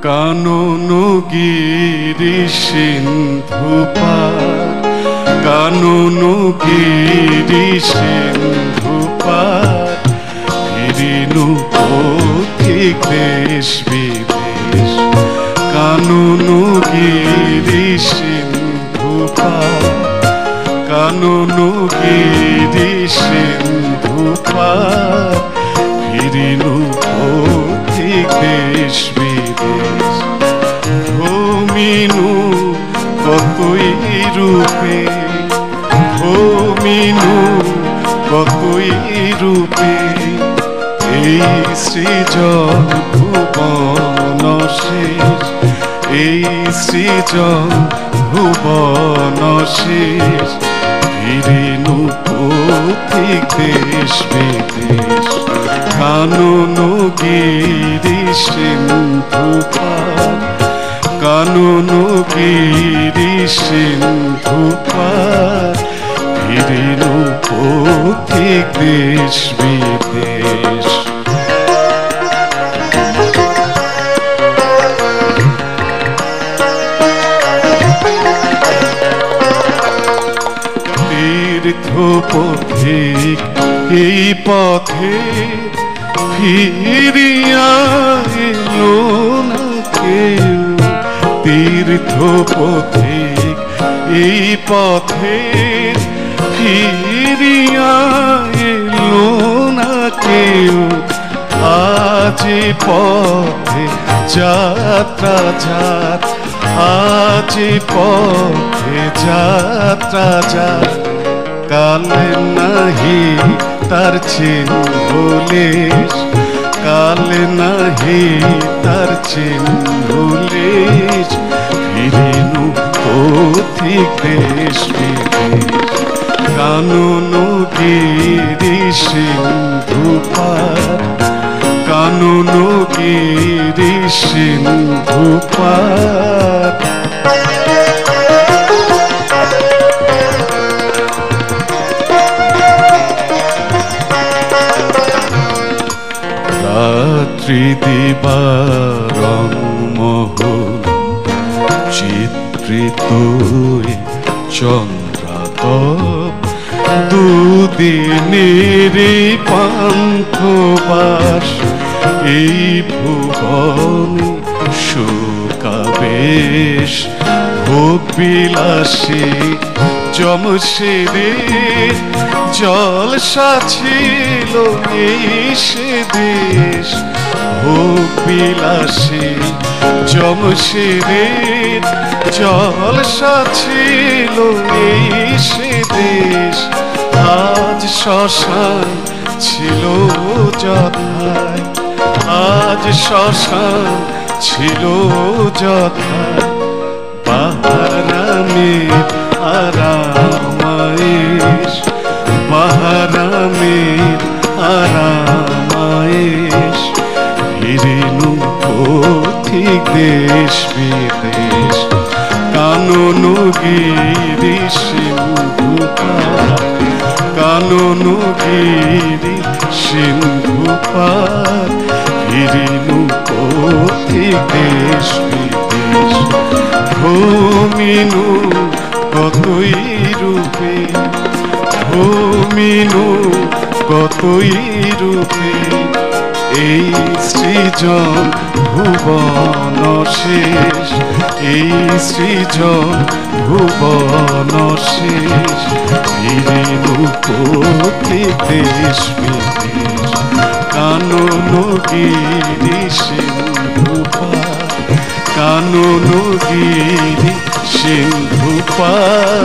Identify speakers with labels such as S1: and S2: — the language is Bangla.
S1: কানন গিরি সিন্ধু পার, কানন গিরি সিন্ধু পার, ফিরিনু পথিক দেশ বিদেশ। কানন গিরি সিন্ধু পার, কানন গিরি সিন্ধু পার, ফিরিনু পথিক দেশ বিদেশ। ভূমিনু কতই রূপে, ভূমিনু কতই রূপে, এই সৃজন ভুবন শেষ, এই সৃজন ভুবন শেষ। ফিরিনু পথিক দেশ বিদেশ। কানন গিরি সিন্ধু পার, কানন গিরি সিন্ধু পার, ফিরিনু পথিক দেশ বিদেশ। তীর্থ পথিক এই পথে ফিরিয়া এলো না কেউ। তীর্থ পথিক এই পথে ফিরিয়া এলো না কেউ। আজ পথে যাত্রা যাত, আজ পথে যাত্রা যাত, কাল নাহি তার চিহ্ন লেশ, কাল নাহি তার চিহ্ন লেশ। ফিরিনু পথিক দেশ বিদেশ। কানন গিরি সিন্ধু পার, কানন গিরি সিন্ধু পার। রাত্রি দিবারং মহল, চিত্রিত চন্দ্রাতপ, দুদিনের পান্থবাস। এই ভুবনে শোকাবেশ, ভোগ বিলাসী জমশেদের জলসা ছিল এই সে দেশ। ভোগ বিলাসী জমশেদের জলসা ছিল এই সে দেশ। আজ শ্মশান ছিল যথায়, আজ শ্মশান ছিল যথায়। বাহারামের আরামায়েশ, বাহারামের আরামায়েশ। ফিরিনু পথিক দেশ বিদেশ। কানন গিরি সিন্ধু পার, কানন গিরি সিন্ধু পার, ফিরিনু পথিক দেশ বিদেশ। ভূমিনু কতই রূপে, ভূমিনু কতই রূপে, এই সৃজন ভুবন শেষ, এই সৃজন ভুবন শেষ। ফিরিনু পথিক দেশ বিদেশ। কানন গিরি সিন্ধু পার, কানন গিরি সিন্ধু পার,